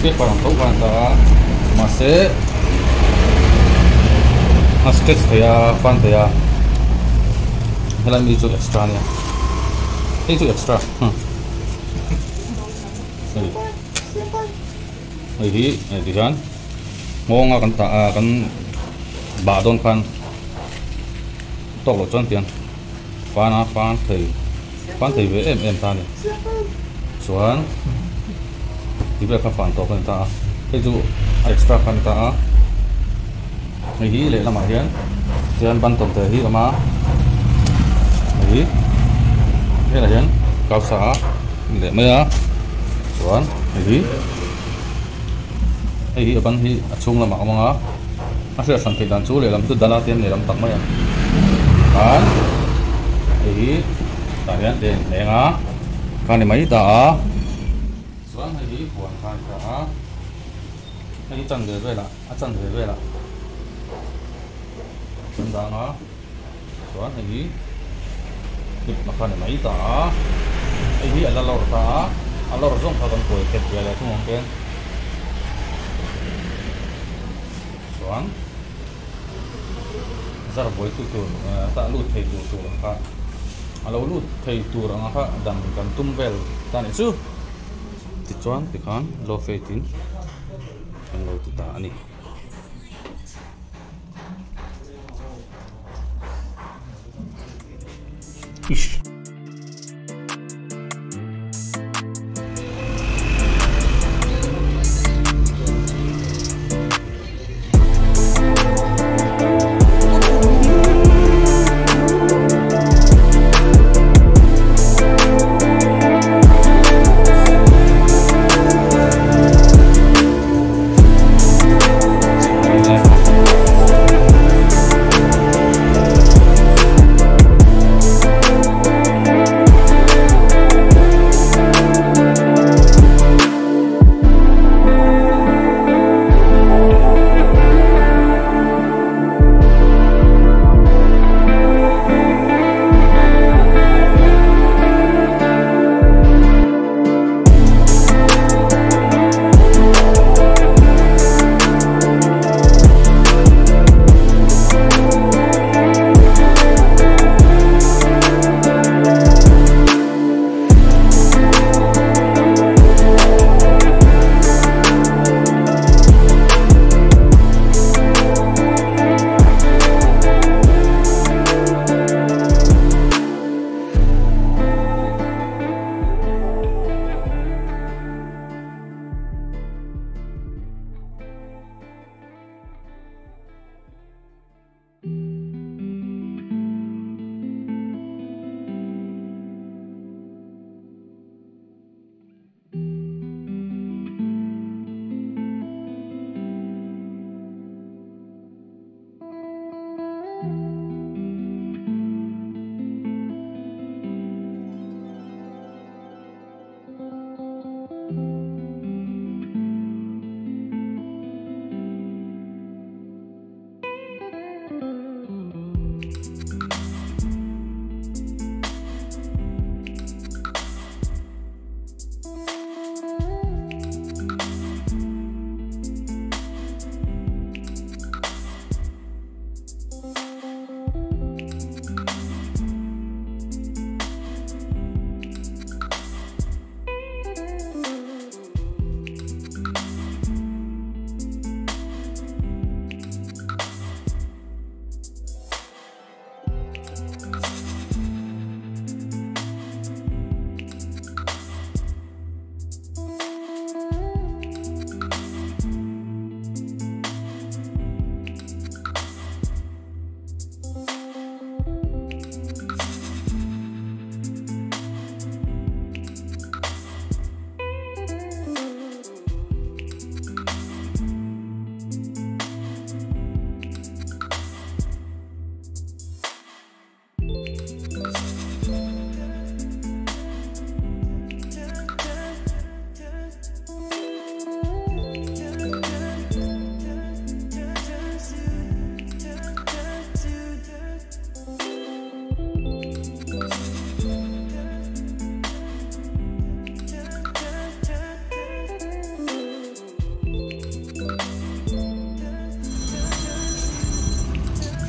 speed parang thau kan ta mase na stretch thaya fan thaya helai mi chu extra nia ei chu extra ei di kan ngonga kan ta kan ba don kan tok lo chon tian fan thei ve em ta ni chuan đi về các phản tổ phần ta cái dụ extra phần ta ngày hí lệ là mà hiến trên ban tổng thể hí là má hí đây là hiến cao xã lệ mấy á chuẩn hí ở ban hí chung là mạo mà nó sẽ sản phẩm đàn chú để làm chút đàn la tiền để làm tặng mấy à hí tại hiến để ngá cái này mấy ta soan hai buan khai ka hai chân về la chân về la chân da nga soan hai dip ma khan mai ta hai ala lor ta alor zong ka kan koi ket ya la thung ken soan zar boy tu ta lu thei tu ka alo lu thei tu rang ka dang kan tum vel ta ni chu ti chuan ti khan low fate in kan lo ti ta ani ish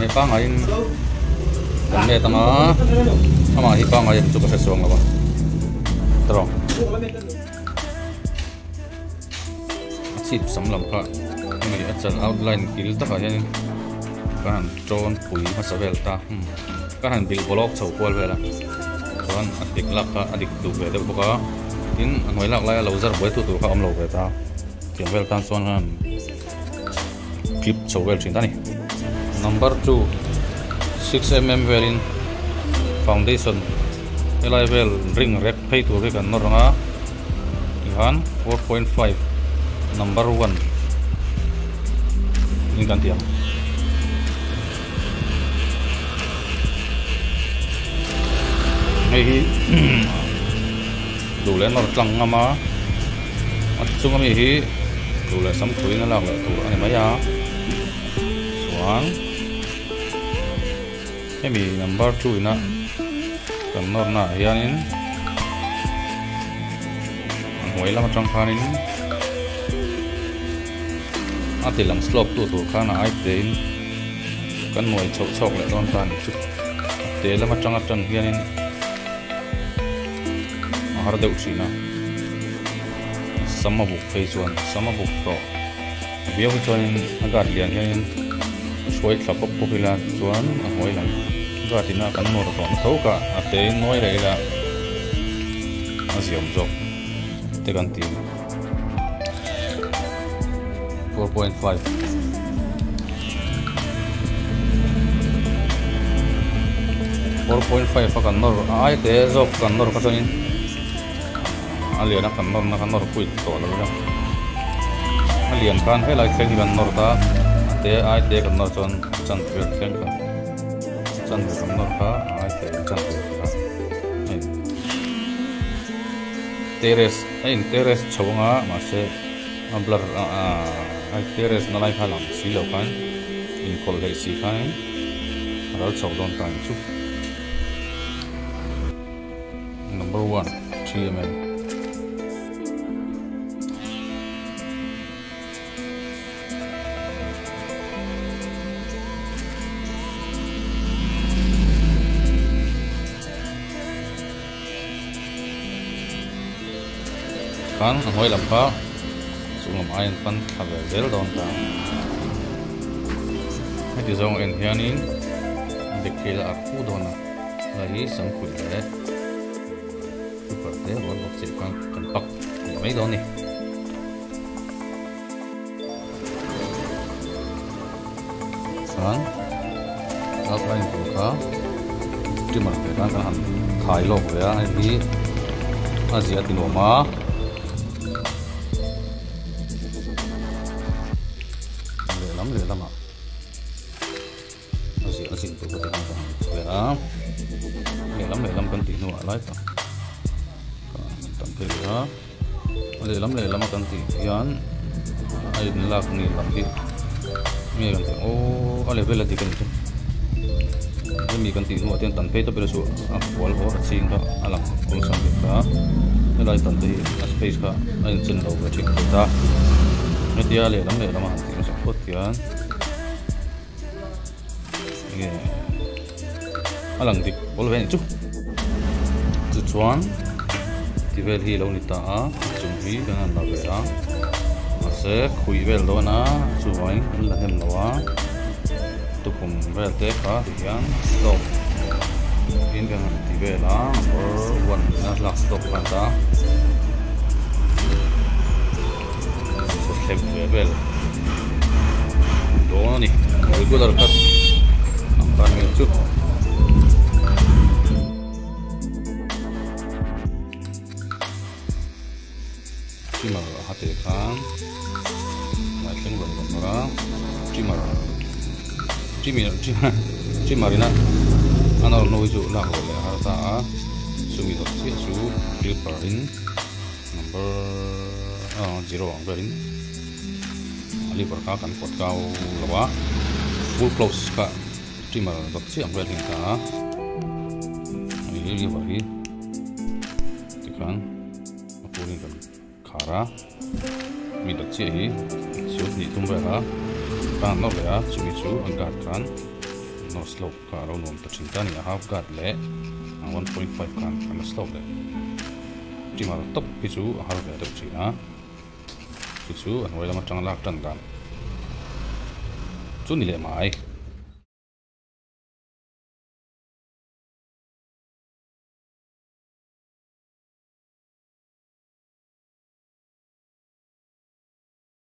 he pa ngain kan me tama ama hi pa ngai chu ka se song lawa tro chip samlam kha mi achal outline kil ta ka hian kan tron pui ma savel ta kan bil block chho kwal vela chuan adik laka adik tu ve de boka tin anoi lak lai lo zar boi tu kha om lo ve ta tiang vel tan chuan han clip chho vel thin ta ni number 2 6mm velin foundation level ring rep pay to kan noranga ihan 4.5 number 1 ini kan tiang hi đủ lên nó trăng mà chung ami hi đủ lên sắm chuối nó làm lại đủ anh mấy à xuống cái mi number 2 na kan nor na hianin hoi lama trăng khanin atilang slope tu khana ai tein kan noi chok chok le don tan chu te lama trăng hianin har deuh sina sama buk phase 1 sama buk pro biau chuanin agar lian hian soi thlap pop popila chuan a hoi lang gatina kan nor ron thoka ate noi reila asiam jok te kan ti 4.5 4.5 kan nor ai te jok kan nor ka chuanin alian kan nor puit to lo la alian kan helai kheng kan nor ta te ai te kan nor chon chan vel kheng ka chan vel kan nor ka ai te chan vel ka teres chawanga ma se blur ai teres na lai khalam si lo kan in kol le si kan ral chaw don kan chu number 1 3mm kan hoi lam pa sungam ayan pan khabe zel don ta heti zong en hianin dekela aku dona lai sang khul le super te wal bok che kan pak mai don ni kan outline tu ka timar te kan han thai lo ya hi azia tinoma le lama asin tu ko ta ya le lam kan ti nu alai ta tam ke ya le lam kan ti yan ai lak ni lam ti mi kan ti o ale bela ti kan ti mi kan ti nu aten tan pe to pelo su a wal ho ching ka alam ol sam ka lai tan ti space ka ai chen lo ka ching ta media le lam ti ma support yan ye alang dik bol ven chu chuan ti vel hi lo ni ta a chung hi kan la ve a ma se khui vel do na chu wai la hem lawa tu kum vel te ka hian stop in kan ti vel a or one na last stop kan ta so hem vel do ni regular cut kan chu timar hate kan mai teng ron ra timarina anor no ju la ho le har ta sumi dot chi chu clipper in number 0 berin ali par ka kan pot kau lawa full close ka timar dot chi am berin ka ini bagi tekan apulin kan khara mi dot chi hi chu ni tum ba kan no le a chumi chu angkat kan no slope ka ro nom ta chin ta ni a half guard le 1.5 kan an slope le ti ma top pi chu a half guard chi a chu an wai lama tang lak tan kan chu ni le mai